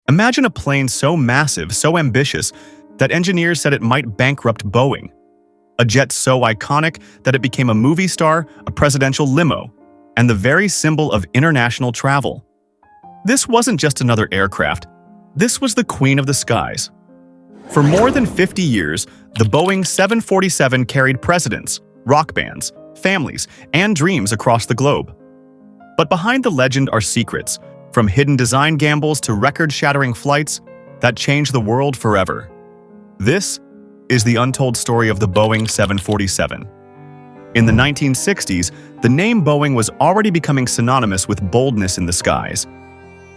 Imagine a plane so massive, so ambitious, that engineers said it might bankrupt Boeing. A jet so iconic that it became a movie star, a presidential limo, and the very symbol of international travel. This wasn't just another aircraft. This was the queen of the skies. For more than 50 years, the Boeing 747 carried presidents, rock bands, families, and dreams across the globe. But behind the legend are secrets, from hidden design gambles to record-shattering flights that changed the world forever. This is the untold story of the Boeing 747. In the 1960s, the name Boeing was already becoming synonymous with boldness in the skies.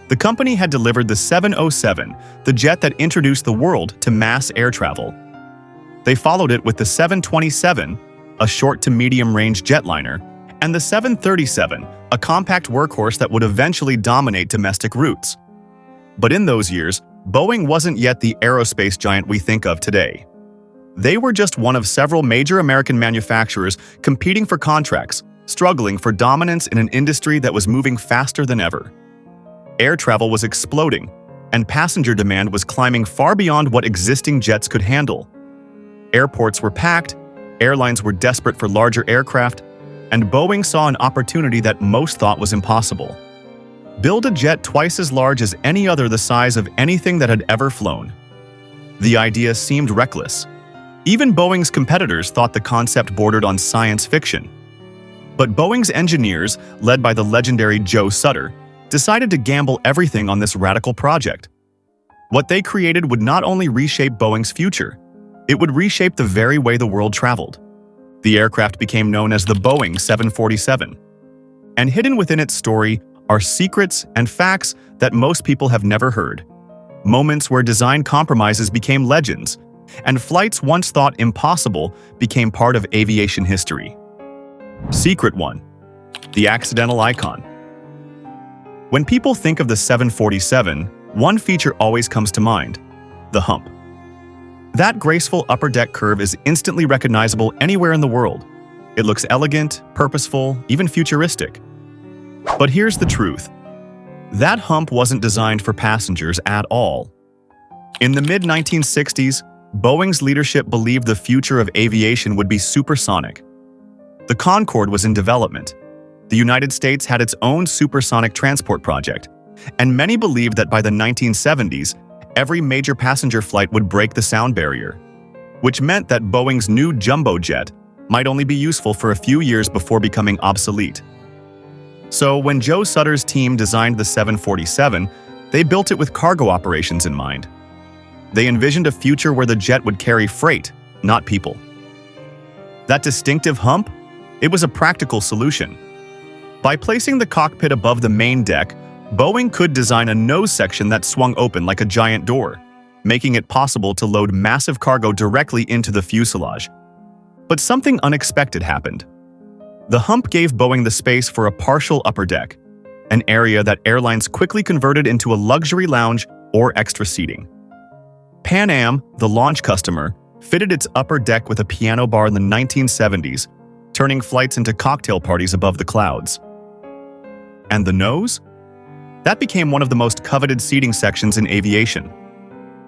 The company had delivered the 707, the jet that introduced the world to mass air travel. They followed it with the 727, a short to medium-range jetliner, and the 737, a compact workhorse that would eventually dominate domestic routes. But in those years, Boeing wasn't yet the aerospace giant we think of today. They were just one of several major American manufacturers competing for contracts, struggling for dominance in an industry that was moving faster than ever. Air travel was exploding, and passenger demand was climbing far beyond what existing jets could handle. Airports were packed, airlines were desperate for larger aircraft, and Boeing saw an opportunity that most thought was impossible. Build a jet twice as large as any other the size of anything that had ever flown. The idea seemed reckless. Even Boeing's competitors thought the concept bordered on science fiction. But Boeing's engineers, led by the legendary Joe Sutter, decided to gamble everything on this radical project. What they created would not only reshape Boeing's future, it would reshape the very way the world traveled. The aircraft became known as the Boeing 747. And hidden within its story are secrets and facts that most people have never heard. Moments where design compromises became legends, and flights once thought impossible became part of aviation history. Secret 1. The accidental icon. When people think of the 747, one feature always comes to mind: the hump. That graceful upper deck curve is instantly recognizable anywhere in the world. It looks elegant, purposeful, even futuristic. But here's the truth. That hump wasn't designed for passengers at all. In the mid-1960s, Boeing's leadership believed the future of aviation would be supersonic. The Concorde was in development. The United States had its own supersonic transport project, and many believed that by the 1970s, every major passenger flight would break the sound barrier, which meant that Boeing's new jumbo jet might only be useful for a few years before becoming obsolete. So when Joe Sutter's team designed the 747, they built it with cargo operations in mind. They envisioned a future where the jet would carry freight, not people. That distinctive hump? It was a practical solution. By placing the cockpit above the main deck, Boeing could design a nose section that swung open like a giant door, making it possible to load massive cargo directly into the fuselage. But something unexpected happened. The hump gave Boeing the space for a partial upper deck, an area that airlines quickly converted into a luxury lounge or extra seating. Pan Am, the launch customer, fitted its upper deck with a piano bar in the 1970s, turning flights into cocktail parties above the clouds. And the nose? That became one of the most coveted seating sections in aviation.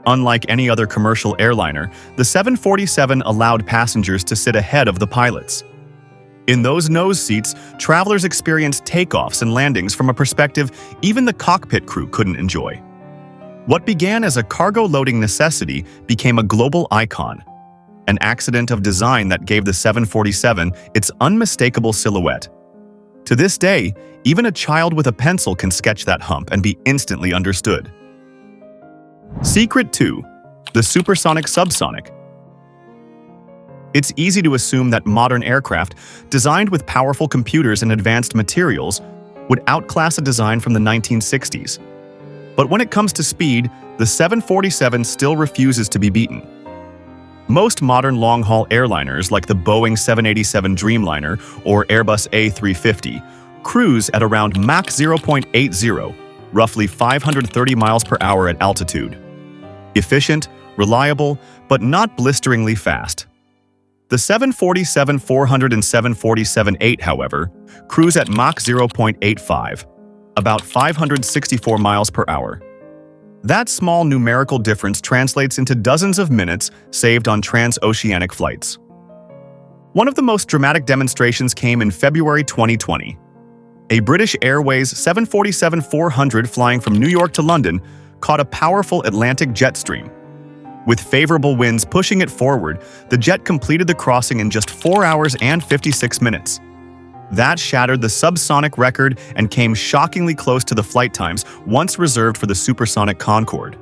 Unlike any other commercial airliner, the 747 allowed passengers to sit ahead of the pilots. In those nose seats, travelers experienced takeoffs and landings from a perspective even the cockpit crew couldn't enjoy. What began as a cargo-loading necessity became a global icon, an accident of design that gave the 747 its unmistakable silhouette. To this day, even a child with a pencil can sketch that hump and be instantly understood. Secret 2. The supersonic subsonic. It's easy to assume that modern aircraft, designed with powerful computers and advanced materials, would outclass a design from the 1960s. But when it comes to speed, the 747 still refuses to be beaten. Most modern long-haul airliners like the Boeing 787 Dreamliner or Airbus A350 cruise at around Mach 0.80, roughly 530 miles per hour at altitude. Efficient, reliable, but not blisteringly fast. The 747-400 and 747-8, however, cruise at Mach 0.85, about 564 miles per hour. That small numerical difference translates into dozens of minutes saved on transoceanic flights. One of the most dramatic demonstrations came in February 2020. A British Airways 747-400 flying from New York to London caught a powerful Atlantic jet stream. With favorable winds pushing it forward, the jet completed the crossing in just 4 hours and 56 minutes. That shattered the subsonic record and came shockingly close to the flight times once reserved for the supersonic Concorde.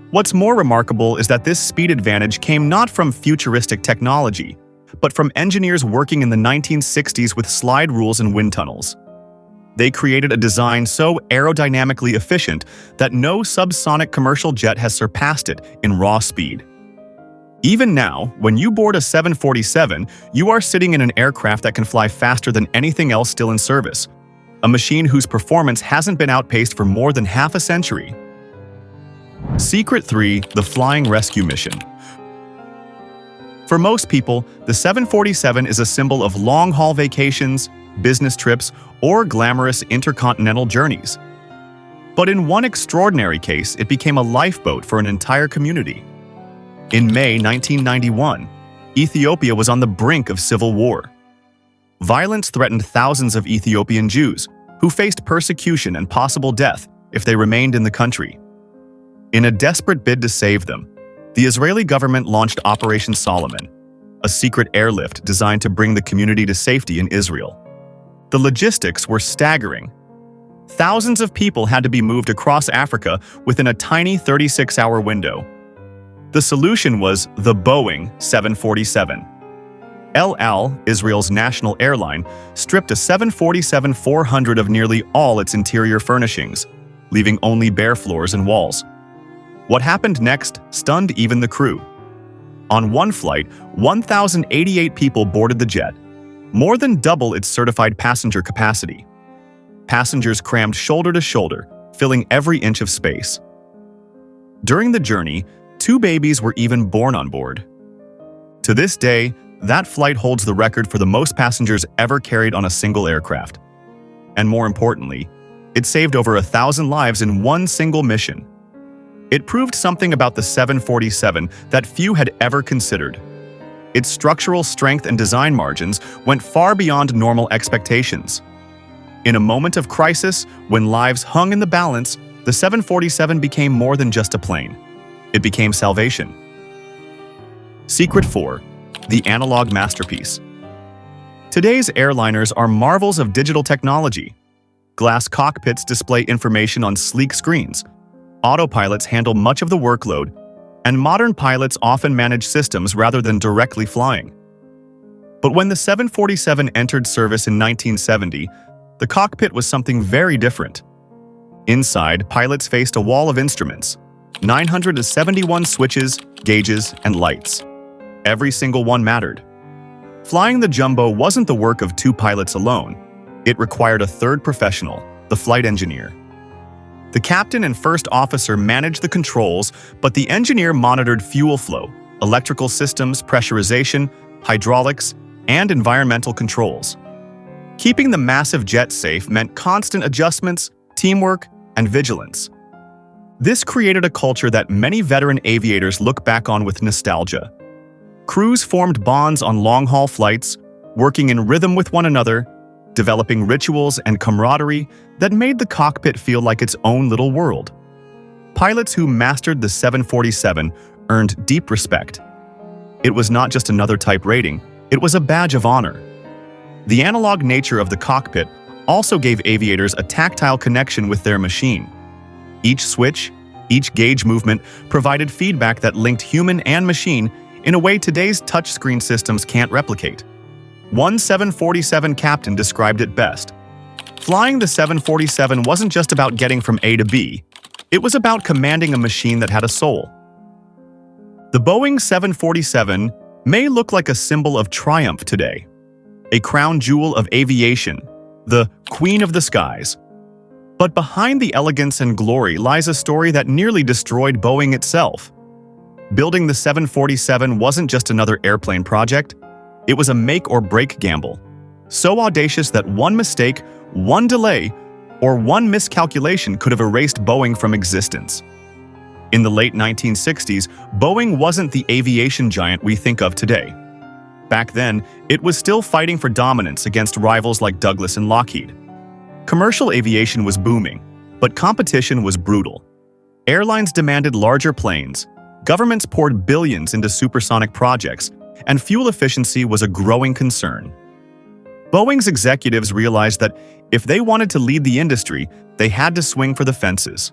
What's more remarkable is that this speed advantage came not from futuristic technology, but from engineers working in the 1960s with slide rules and wind tunnels. They created a design so aerodynamically efficient that no subsonic commercial jet has surpassed it in raw speed. Even now, when you board a 747, you are sitting in an aircraft that can fly faster than anything else still in service, a machine whose performance hasn't been outpaced for more than half a century. Secret 3: The Flying Rescue Mission. For most people, the 747 is a symbol of long-haul vacations, business trips, or glamorous intercontinental journeys. But in one extraordinary case, it became a lifeboat for an entire community. In May 1991, Ethiopia was on the brink of civil war. Violence threatened thousands of Ethiopian Jews, who faced persecution and possible death if they remained in the country. In a desperate bid to save them, the Israeli government launched Operation Solomon, a secret airlift designed to bring the community to safety in Israel. The logistics were staggering. Thousands of people had to be moved across Africa within a tiny 36-hour window. The solution was the Boeing 747. El Al, Israel's national airline, stripped a 747-400 of nearly all its interior furnishings, leaving only bare floors and walls. What happened next stunned even the crew. On one flight, 1,088 people boarded the jet, more than double its certified passenger capacity. Passengers crammed shoulder to shoulder, filling every inch of space. During the journey, 2 babies were even born on board. To this day, that flight holds the record for the most passengers ever carried on a single aircraft. And more importantly, it saved over 1,000 lives in one single mission. It proved something about the 747 that few had ever considered. Its structural strength and design margins went far beyond normal expectations. In a moment of crisis, when lives hung in the balance, the 747 became more than just a plane. It became salvation. Secret 4: The Analog Masterpiece. Today's airliners are marvels of digital technology. Glass cockpits display information on sleek screens. Autopilots handle much of the workload, and modern pilots often manage systems rather than directly flying. But when the 747 entered service in 1970, the cockpit was something very different. Inside, pilots faced a wall of instruments, 971 switches, gauges, and lights. Every single one mattered. Flying the jumbo wasn't the work of 2 pilots alone. It required a third professional, the flight engineer. The captain and first officer managed the controls, but the engineer monitored fuel flow, electrical systems, pressurization, hydraulics, and environmental controls. Keeping the massive jet safe meant constant adjustments, teamwork, and vigilance. This created a culture that many veteran aviators look back on with nostalgia. Crews formed bonds on long-haul flights, working in rhythm with one another, developing rituals and camaraderie that made the cockpit feel like its own little world. Pilots who mastered the 747 earned deep respect. It was not just another type rating, it was a badge of honor. The analog nature of the cockpit also gave aviators a tactile connection with their machine. Each switch, each gauge movement provided feedback that linked human and machine in a way today's touchscreen systems can't replicate. One 747 captain described it best. Flying the 747 wasn't just about getting from A to B. It was about commanding a machine that had a soul. The Boeing 747 may look like a symbol of triumph today, a crown jewel of aviation, the queen of the skies. But behind the elegance and glory lies a story that nearly destroyed Boeing itself. Building the 747 wasn't just another airplane project. It was a make-or-break gamble, so audacious that one mistake, one delay, or one miscalculation could have erased Boeing from existence. In the late 1960s, Boeing wasn't the aviation giant we think of today. Back then, it was still fighting for dominance against rivals like Douglas and Lockheed. Commercial aviation was booming, but competition was brutal. Airlines demanded larger planes, governments poured billions into supersonic projects, and fuel efficiency was a growing concern. Boeing's executives realized that if they wanted to lead the industry, they had to swing for the fences.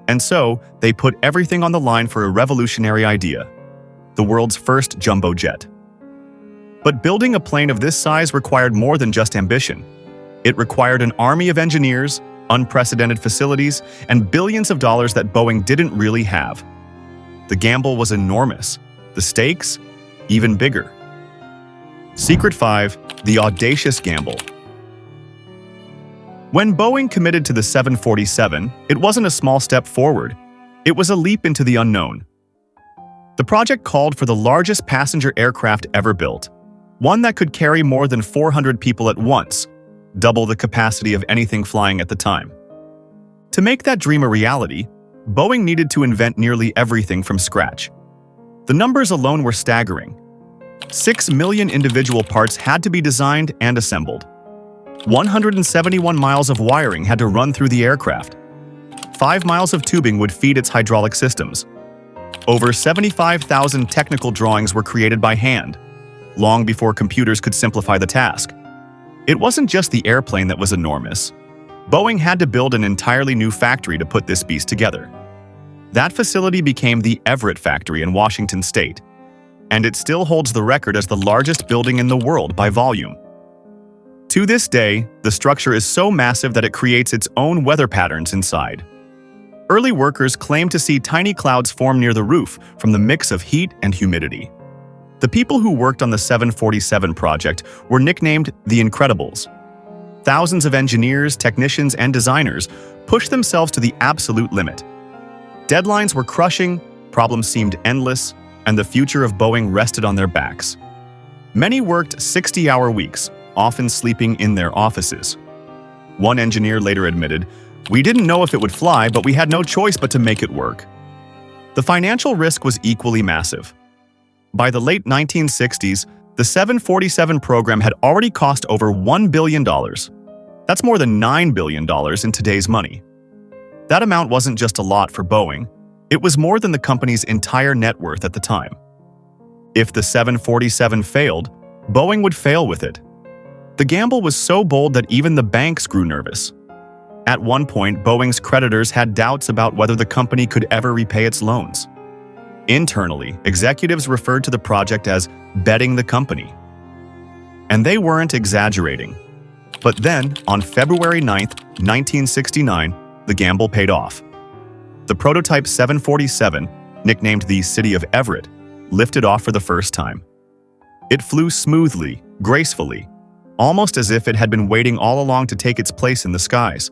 And so, they put everything on the line for a revolutionary idea: the world's first jumbo jet. But building a plane of this size required more than just ambition. It required an army of engineers, unprecedented facilities, and billions of dollars that Boeing didn't really have. The gamble was enormous. The stakes, even bigger. Secret 5: The audacious gamble. When Boeing committed to the 747, it wasn't a small step forward. It was a leap into the unknown. The project called for the largest passenger aircraft ever built, one that could carry more than 400 people at once, double the capacity of anything flying at the time. To make that dream a reality, Boeing needed to invent nearly everything from scratch. The numbers alone were staggering. 6 million individual parts had to be designed and assembled. 171 miles of wiring had to run through the aircraft. 5 miles of tubing would feed its hydraulic systems. Over 75,000 technical drawings were created by hand, long before computers could simplify the task. It wasn't just the airplane that was enormous. Boeing had to build an entirely new factory to put this beast together. That facility became the Everett factory in Washington state, and it still holds the record as the largest building in the world by volume. To this day, the structure is so massive that it creates its own weather patterns inside. Early workers claimed to see tiny clouds form near the roof from the mix of heat and humidity. The people who worked on the 747 project were nicknamed the Incredibles. Thousands of engineers, technicians, and designers pushed themselves to the absolute limit. Deadlines were crushing, problems seemed endless, and the future of Boeing rested on their backs. Many worked 60-hour weeks, often sleeping in their offices. One engineer later admitted, "We didn't know if it would fly, but we had no choice but to make it work." The financial risk was equally massive. By the late 1960s, the 747 program had already cost over $1 billion. That's more than $9 billion in today's money. That amount wasn't just a lot for Boeing, it was more than the company's entire net worth at the time. If the 747 failed, Boeing would fail with it. The gamble was so bold that even the banks grew nervous. At one point, Boeing's creditors had doubts about whether the company could ever repay its loans. Internally, executives referred to the project as betting the company. And they weren't exaggerating. But then, on February 9, 1969, the gamble paid off. The prototype 747, nicknamed the City of Everett, lifted off for the first time. It flew smoothly, gracefully, almost as if it had been waiting all along to take its place in the skies.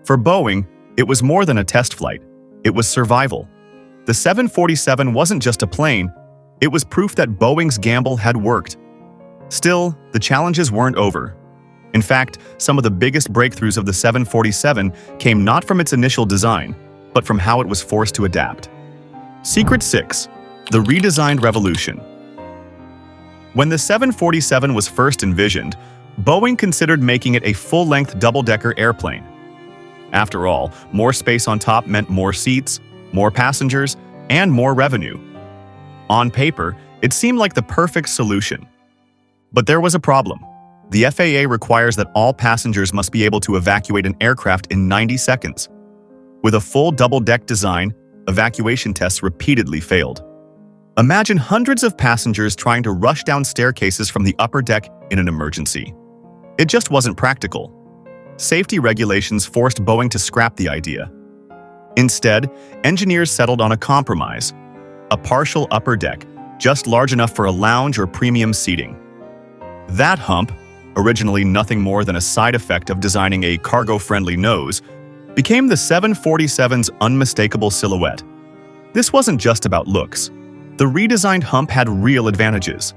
For Boeing, it was more than a test flight. It was survival. The 747 wasn't just a plane, it was proof that Boeing's gamble had worked. Still, the challenges weren't over. In fact, some of the biggest breakthroughs of the 747 came not from its initial design, but from how it was forced to adapt. Secret 6: The redesigned revolution. When the 747 was first envisioned, Boeing considered making it a full-length double-decker airplane. After all, more space on top meant more seats, more passengers, and more revenue. On paper, it seemed like the perfect solution. But there was a problem. The FAA requires that all passengers must be able to evacuate an aircraft in 90 seconds. With a full double-deck design, evacuation tests repeatedly failed. Imagine hundreds of passengers trying to rush down staircases from the upper deck in an emergency. It just wasn't practical. Safety regulations forced Boeing to scrap the idea. Instead, engineers settled on a compromise: a partial upper deck, just large enough for a lounge or premium seating. That hump, originally nothing more than a side effect of designing a cargo-friendly nose, became the 747's unmistakable silhouette. This wasn't just about looks. The redesigned hump had real advantages.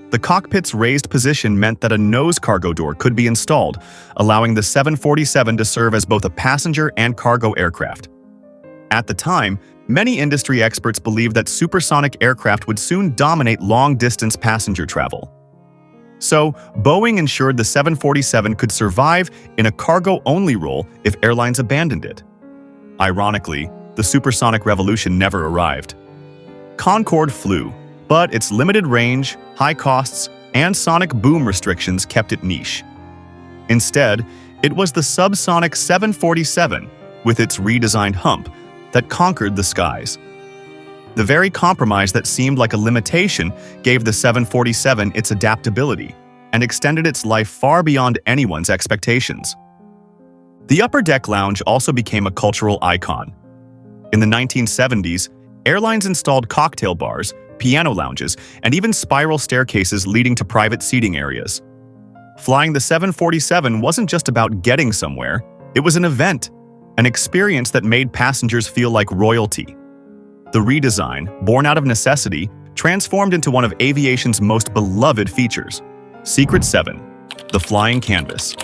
The cockpit's raised position meant that a nose cargo door could be installed, allowing the 747 to serve as both a passenger and cargo aircraft. At the time, many industry experts believed that supersonic aircraft would soon dominate long-distance passenger travel. So, Boeing ensured the 747 could survive in a cargo-only role if airlines abandoned it. Ironically, the supersonic revolution never arrived. Concorde flew, but its limited range, high costs, and sonic boom restrictions kept it niche. Instead, it was the subsonic 747, with its redesigned hump, that conquered the skies. The very compromise that seemed like a limitation gave the 747 its adaptability and extended its life far beyond anyone's expectations. The upper deck lounge also became a cultural icon. In the 1970s, airlines installed cocktail bars, piano lounges, and even spiral staircases leading to private seating areas. Flying the 747 wasn't just about getting somewhere, it was an event, an experience that made passengers feel like royalty. The redesign, born out of necessity, transformed into one of aviation's most beloved features. Secret 7. The Flying Canvas.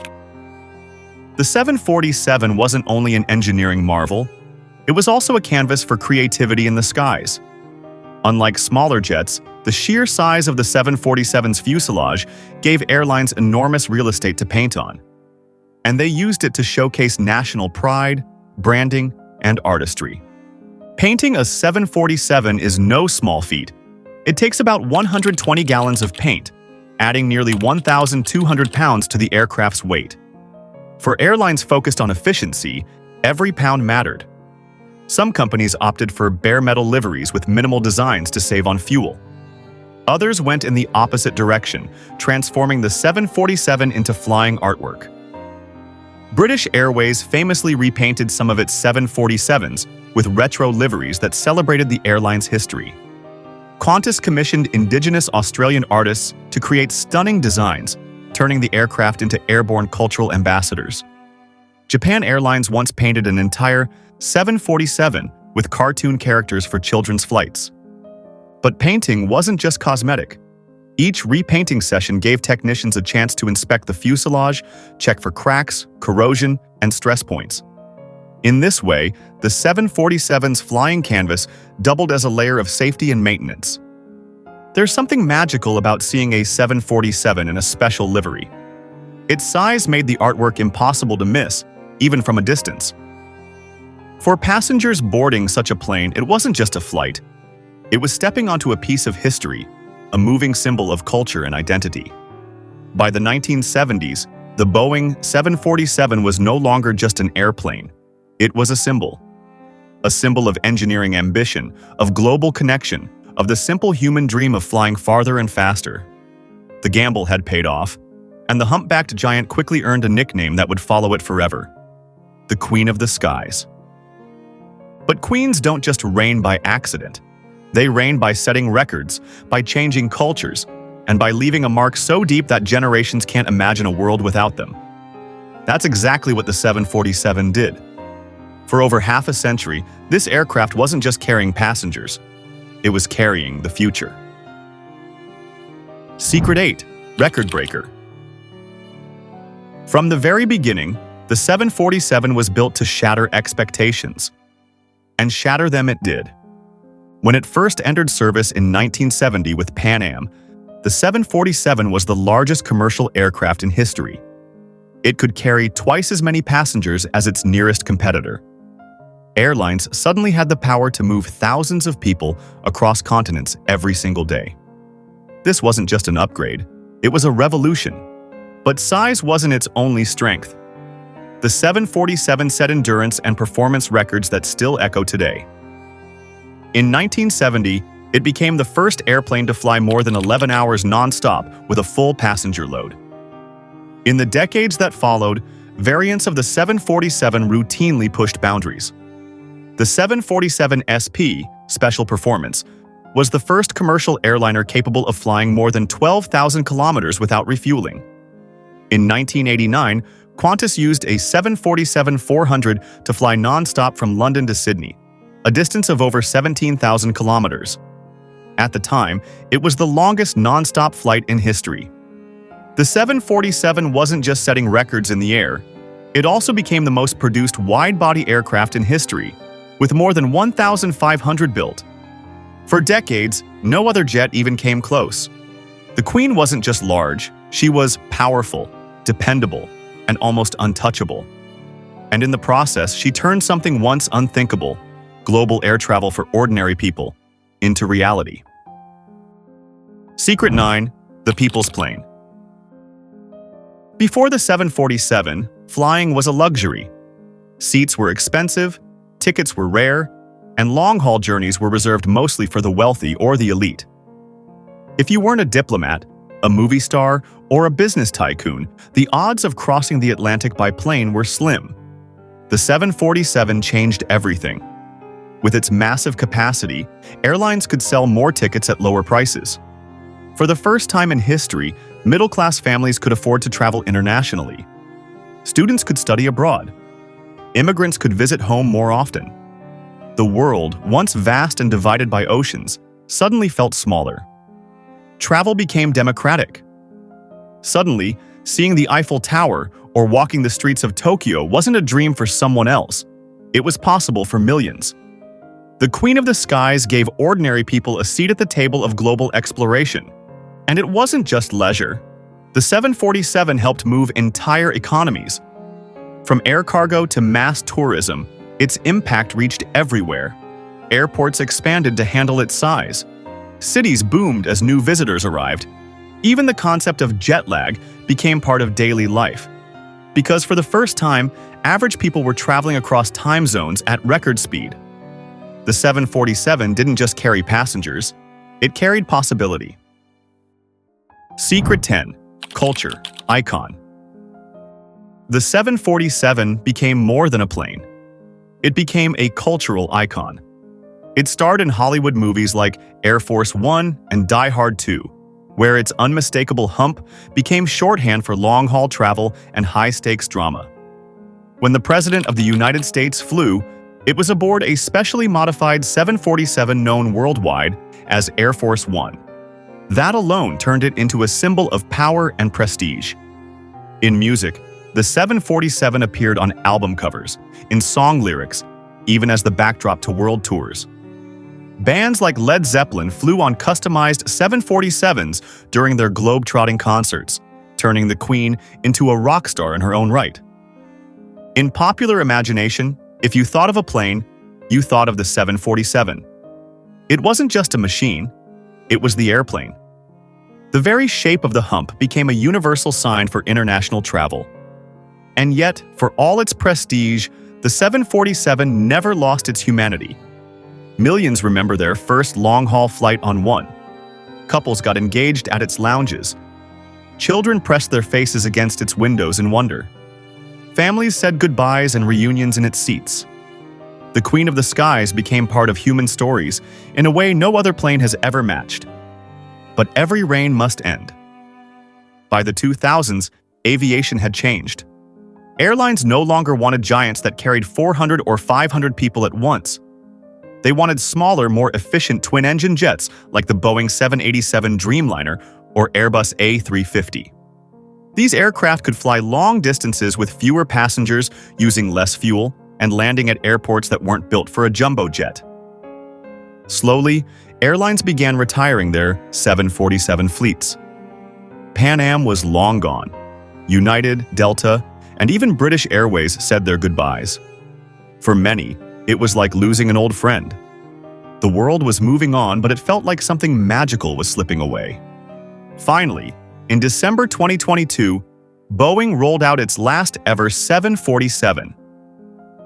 The 747 wasn't only an engineering marvel, it was also a canvas for creativity in the skies. Unlike smaller jets, the sheer size of the 747's fuselage gave airlines enormous real estate to paint on. And they used it to showcase national pride, branding, and artistry. Painting a 747 is no small feat. It takes about 120 gallons of paint, adding nearly 1,200 pounds to the aircraft's weight. For airlines focused on efficiency, every pound mattered. Some companies opted for bare metal liveries with minimal designs to save on fuel. Others went in the opposite direction, transforming the 747 into flying artwork. British Airways famously repainted some of its 747s with retro liveries that celebrated the airline's history. Qantas commissioned indigenous Australian artists to create stunning designs, turning the aircraft into airborne cultural ambassadors. Japan Airlines once painted an entire 747 with cartoon characters for children's flights. But painting wasn't just cosmetic. Each repainting session gave technicians a chance to inspect the fuselage, check for cracks, corrosion, and stress points. In this way, the 747's flying canvas doubled as a layer of safety and maintenance. There's something magical about seeing a 747 in a special livery. Its size made the artwork impossible to miss, even from a distance. For passengers boarding such a plane, it wasn't just a flight. It was stepping onto a piece of history, a moving symbol of culture and identity. By the 1970s, the Boeing 747 was no longer just an airplane. It was a symbol of engineering ambition, of global connection, of the simple human dream of flying farther and faster. The gamble had paid off, and the humpbacked giant quickly earned a nickname that would follow it forever: the Queen of the Skies. But queens don't just reign by accident. They reign by setting records, by changing cultures, and by leaving a mark so deep that generations can't imagine a world without them. That's exactly what the 747 did. For over half a century, this aircraft wasn't just carrying passengers, it was carrying the future. Secret 8. Record breaker. From the very beginning, the 747 was built to shatter expectations. And shatter them it did. When it first entered service in 1970 with Pan Am, the 747 was the largest commercial aircraft in history. It could carry twice as many passengers as its nearest competitor. Airlines suddenly had the power to move thousands of people across continents every single day. This wasn't just an upgrade, it was a revolution. But size wasn't its only strength. The 747 set endurance and performance records that still echo today. In 1970, it became the first airplane to fly more than 11 hours non-stop with a full passenger load. In the decades that followed, variants of the 747 routinely pushed boundaries. The 747 SP, Special Performance, was the first commercial airliner capable of flying more than 12,000 kilometers without refueling. In 1989, Qantas used a 747-400 to fly non-stop from London to Sydney, a distance of over 17,000 kilometers. At the time, it was the longest non-stop flight in history. The 747 wasn't just setting records in the air, it also became the most produced wide-body aircraft in history, with more than 1,500 built. For decades, no other jet even came close. The Queen wasn't just large, she was powerful, dependable, and almost untouchable. And in the process, she turned something once unthinkable, global air travel for ordinary people, into reality. Secret 9. The People's Plane. Before the 747, flying was a luxury. Seats were expensive, tickets were rare, and long-haul journeys were reserved mostly for the wealthy or the elite. If you weren't a diplomat, a movie star, or a business tycoon, the odds of crossing the Atlantic by plane were slim. The 747 changed everything. With its massive capacity, airlines could sell more tickets at lower prices. For the first time in history, middle-class families could afford to travel internationally. Students could study abroad. Immigrants could visit home more often. The world, once vast and divided by oceans, suddenly felt smaller. Travel became democratic. Suddenly, seeing the Eiffel Tower or walking the streets of Tokyo wasn't a dream for someone else. It was possible for millions. The Queen of the Skies gave ordinary people a seat at the table of global exploration. And it wasn't just leisure. The 747 helped move entire economies. From air cargo to mass tourism, its impact reached everywhere. Airports expanded to handle its size. Cities boomed as new visitors arrived. Even the concept of jet lag became part of daily life. Because for the first time, average people were traveling across time zones at record speed. The 747 didn't just carry passengers, it carried possibility. Secret 10. Culture Icon. The 747 became more than a plane. It became a cultural icon. It starred in Hollywood movies like Air Force One and Die Hard 2, where its unmistakable hump became shorthand for long-haul travel and high-stakes drama. When the President of the United States flew, it was aboard a specially modified 747 known worldwide as Air Force One. That alone turned it into a symbol of power and prestige. In music, the 747 appeared on album covers, in song lyrics, even as the backdrop to world tours. Bands like Led Zeppelin flew on customized 747s during their globe-trotting concerts, turning the Queen into a rock star in her own right. In popular imagination, if you thought of a plane, you thought of the 747. It wasn't just a machine, it was the airplane. The very shape of the hump became a universal sign for international travel. And yet, for all its prestige, the 747 never lost its humanity. Millions remember their first long-haul flight on one. Couples got engaged at its lounges. Children pressed their faces against its windows in wonder. Families said goodbyes and reunions in its seats. The Queen of the Skies became part of human stories in a way no other plane has ever matched. But every reign must end. By the 2000s, aviation had changed. Airlines no longer wanted giants that carried 400 or 500 people at once. They wanted smaller, more efficient twin-engine jets like the Boeing 787 Dreamliner or Airbus A350. These aircraft could fly long distances with fewer passengers, using less fuel, and landing at airports that weren't built for a jumbo jet. Slowly, airlines began retiring their 747 fleets. Pan Am was long gone. United, Delta, and even British Airways said their goodbyes. For many, it was like losing an old friend. The world was moving on, but it felt like something magical was slipping away. Finally, in December 2022, Boeing rolled out its last ever 747.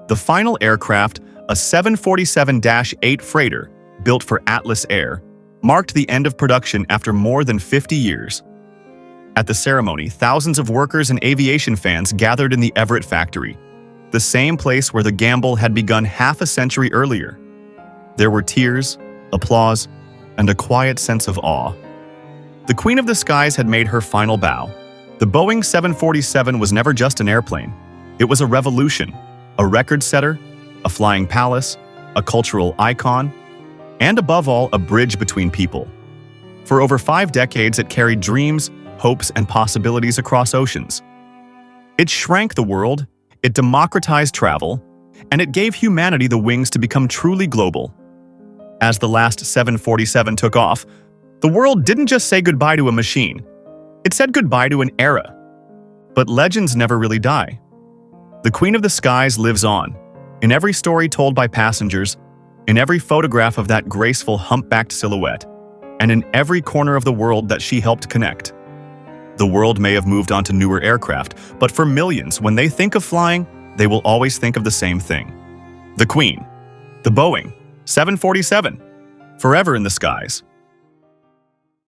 The final aircraft, a 747-8 freighter, built for Atlas Air, marked the end of production after more than 50 years. At the ceremony, thousands of workers and aviation fans gathered in the Everett factory, the same place where the gamble had begun half a century earlier. There were tears, applause, and a quiet sense of awe. The Queen of the Skies had made her final bow. The Boeing 747 was never just an airplane. It was a revolution, a record setter, a flying palace, a cultural icon, and above all, a bridge between people. For over 5 decades, it carried dreams, hopes, and possibilities across oceans. It shrank the world, it democratized travel, and it gave humanity the wings to become truly global. As the last 747 took off, the world didn't just say goodbye to a machine. It said goodbye to an era. But legends never really die. The Queen of the Skies lives on, in every story told by passengers, in every photograph of that graceful humpbacked silhouette, and in every corner of the world that she helped connect. The world may have moved on to newer aircraft, but for millions, when they think of flying, they will always think of the same thing. The Queen, the Boeing 747, forever in the skies.